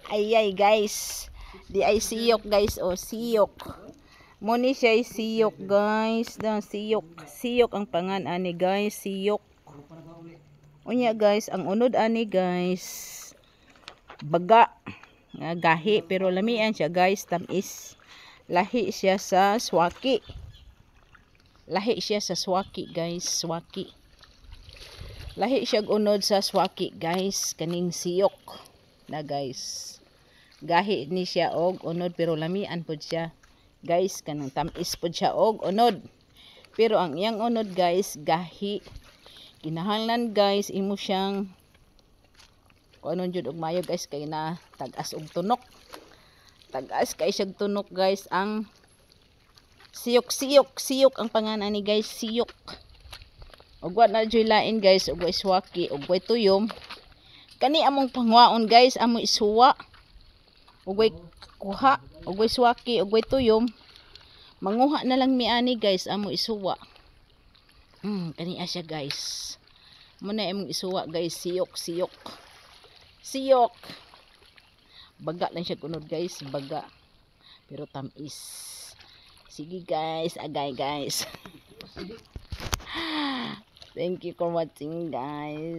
Ayay guys. Di ay siyok guys. O siyok. Muni siya ay siyok guys. Siyok ang pangan ani guys. Siyok. Unya guys. Ang unod ani guys. Baga. Nga gahi. Pero lamian siya guys. Tamis. Lahi siya sa swaki. Guys. Swaki. Lahi siya unod sa swaki guys. Kaning siyok. Na guys. Gahi ni siya og unod pero lamian pod siya. Guys, kanang tamis pod siya og unod. Pero ang iyang unod guys, gahi. Kinahanglan guys, imo siyang kuno jud og mayo guys kay na tag-as og tunok. Tag-as kay siya tunok guys ang siyok ang pangalan ni guys, siyok. Og wa na jud lain guys, og swaki, og tuyom. Kani among pangwaon guys, amo isuwa. Ugay kuha, ugay swaki, ugay tuyom. Manguha na lang mi ani guys, amo isuwa. Kani asya guys. Muna imong isuwa guys, siyok. Baga lang siya kunod guys, baga. Pero tamis. Sige guys, agay guys. Thank you for watching guys.